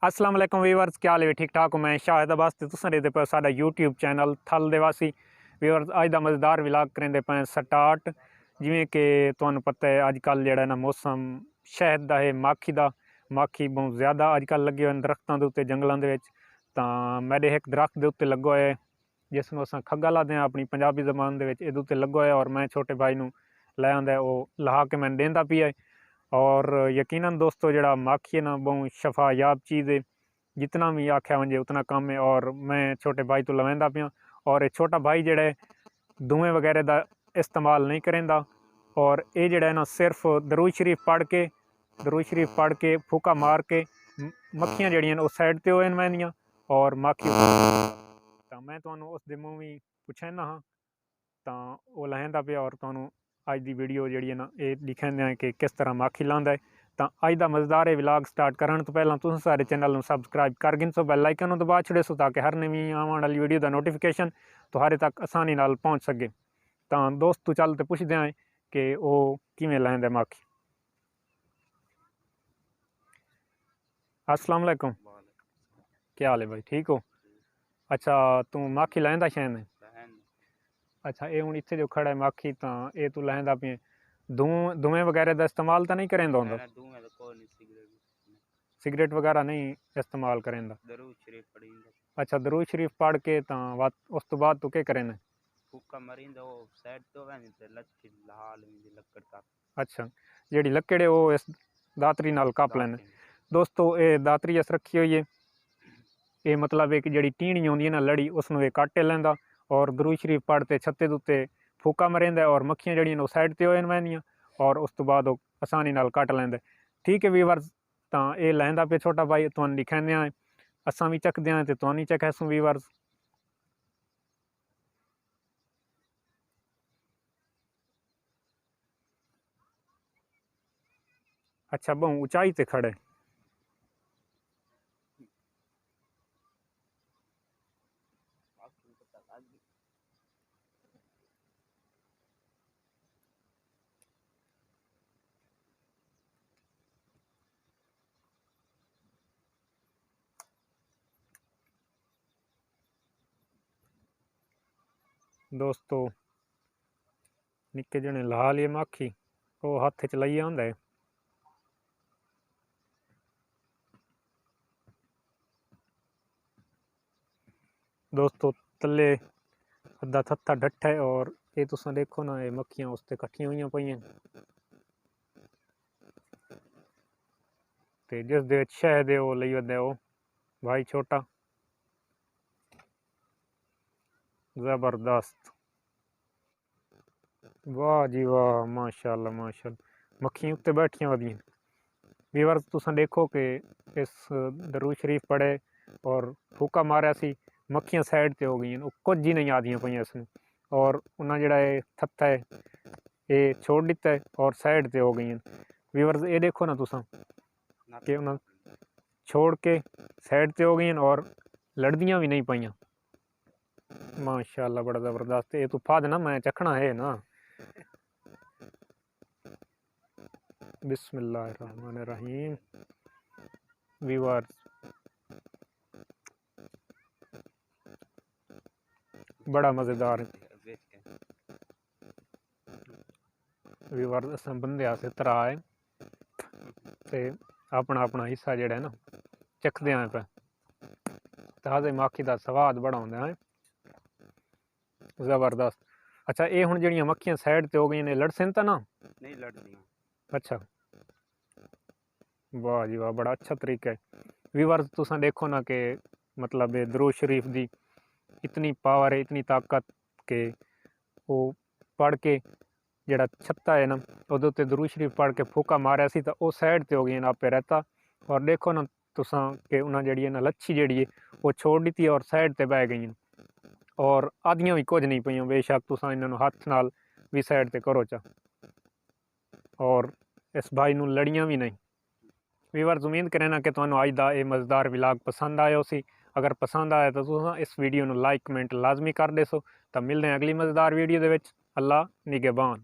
अस्सलाम वालेकुम व्यूअर्स, क्या हाल है? ठीक ठाक हो? मैं शाहिद अब्बास ते तुसां दे पे साडा यूट्यूब चैनल थल दे वासी व्यूअर्स अज दा मज़ेदार विलाग करेंदे पे स्टार्ट। जिवें कि तुहानू पता है अजकल जेहड़ा ना मौसम शहद दा है, माखी बहुत ज़्यादा अजकल लगे हुए दरख्तां दे उत्ते जंगलों दे विच। तां मेरे एक दरख्त दे उत्ते लग्गा होया है जिसनूं असां खग्गा लादे हां अपनी पंजाबी ज़बान दे विच। इहदे उत्ते लग्गा होया और मैं छोटे भाई नूं लै आंदा ओह लहा के मैनूं देंदा पिया है। और यकीनन दोस्तों जेहड़ा माखी है ना बहुत शफायाब चीज़ है, जितना भी आख्या वंजे उतना कम है। और मैं छोटे भाई तो लवेंदा पिया और ये छोटा भाई जेहड़ा है धुएँ वगैरह का इस्तेमाल नहीं करेंदा। और ये जेहड़ा है ना सिर्फ दरूद शरीफ पढ़ के फूका मार के मक्खियाँ जड़ियां वो साइड ते होए वहदियां और माखी तो मैं तुहानू उस दे मूँह भी पुछैना हाँ तां वो लहंदा पिया और तुहानू अज दी वीडियो जिहड़ी है ना ये दिखांदे कि किस तरह माखी लांदा है। ਤਾਂ ਅੱਜ ਦਾ ਮਜ਼ੇਦਾਰ ਇਹ ਵਲੌਗ ਸਟਾਰਟ ਕਰਨ ਤੋਂ ਪਹਿਲਾਂ ਤੁਸੀਂ ਸਾਰੇ ਚੈਨਲ ਨੂੰ ਸਬਸਕ੍ਰਾਈਬ ਕਰ ਗਿਣ ਸੋ ਬੈਲ ਆਈਕਨ ਨੂੰ ਦਬਾ ਛੜਿਓ ਸੋ ਤਾਂ ਕਿ ਹਰ ਨਵੀਂ ਆਉਣ ਵਾਲੀ ਵੀਡੀਓ ਦਾ ਨੋਟੀਫਿਕੇਸ਼ਨ ਤੁਹਾਡੇ ਤੱਕ ਆਸਾਨੀ ਨਾਲ ਪਹੁੰਚ ਸਕੇ। ਤਾਂ ਦੋਸਤੋ ਚੱਲ ਤੇ ਪੁੱਛਦੇ ਆਂ ਕਿ ਉਹ ਕਿਵੇਂ ਲੈਂਦਾ ਮਾਖੀ। अस्सलाम वालेकुम, क्या हाल है भाई? ठीक हो? अच्छा तू माखी लैंदा शैन है? अच्छा ये हुण इत्थे जो खड़ा है माखी तां ये तू लैंदा पिया धुएँ वगैरह का इस्तेमाल तो नहीं करेंदा हुंदा? सिगरेट वगैरह नहीं इस्तेमाल करेंदा? अच्छा दरूद शरीफ पढ़ के तां उस तो बाद तू क्या करें? अच्छा जिहड़ी लकड़ है वो इस दातरी नाल कप लैने। दोस्तों ये दातरी अस रखी हुई है, ये मतलब एक जी टीणी आँदी है ना लड़ी उसनों ये कट लैंदा और दरूद शरीफ पढ़ते छत्ते दे उत्ते फूका मरेंदा और मक्खियाँ जड़ियां वो साइड ते हो वहदियां और उस तो बाद वो आसानी नाल कट लैंदा। ठीक है वीवर्स, तां ये लैंदा पे छोटा भाई तुहानू दिखाने आए असां भी चखदे आं ते तुहानू चखैसूं वीवर्स। अच्छा बहु ऊंचाई ते खड़े दोस्तों निक्के जने ला लिए माखी वो हत्थ च लइया हुंदा है। दोस्तों तले अद्धा थत्था डट्ठा है और ये तुसां देखो ना ये मक्खियां उसते कट्ठियां हुई पईयां ते जिस दे विच शहद है वो लई वदा वो भाई छोटा। जबरदस्त, वाह जी वाह, माशाअल्लाह माशाअल्लाह मक्खियां उत्ते बैठियां वदियां। व्यूअर्स तुसां देखो कि इस दरूद शरीफ पढ़े और फूका मारिया सी मक्खियां साइड ते हो गई कुछ ही नहीं आदियां पईयां इसनूं और उन्हें जिहड़ा ये थत्था है ये छोड़ दिता है और साइड ते हो गई। व्यूअर्स ये देखो ना तुसां कि उन्हें छोड़ के साइड ते हो गई और लड़दियां भी नहीं पाइयां। माशाअल्लाह बड़ा ज़बरदस्त। ये तो फाद ना मैं चखना है ना। बिस्मिल्लाहिर्रहमानिर्रहीम। व्यूअर्स बड़ा मज़ेदार है। व्यूअर्स असां बंदे आसे तरा है ते अपना अपना हिस्सा जेहड़ा है ना चखदे आए पे ताज़े माखी का स्वाद बड़ा होंदा है, जबरदस्त। अच्छा ये हुण जिहड़ियां मक्खियां साइड ते हो गई ने लड़सन तां ना? नहीं लड़दियां। अच्छा वाह जी वाह, बड़ा अच्छा तरीका है। व्यूअर्स तुसां देखो ना कि मतलब ये दरूद शरीफ दी इतनी पावर है, इतनी ताकत के वो पढ़ के जिहड़ा छत्ता है ना उहदे उत्ते दरूद शरीफ पढ़ के फूका मारिया सी तां वो साइड ते हो गई आपे रहता। और देखो ना तुसां कि उन्हें जिहड़ी है ना लच्छी जिहड़ी है वो छोड़ दी और साइड ते बह गई और आदियां भी कुछ नहीं पईयां। बेशक तुसां इन्हां नूं हत्थ नाल भी साइड ते करो चा और इस भाई नूं लड़ियां भी नहीं। व्यूअर्स उम्मीद करें ना कि तुहानू अज दा ये मज़ेदार व्लॉग पसंद आया सी। अगर पसंद आया तो तुसां इस वीडियो नूं लाइक कमेंट लाजमी कर देसो। तो मिलते हैं अगली मज़ेदार वीडियो दे विच। अल्लाह निगहबान।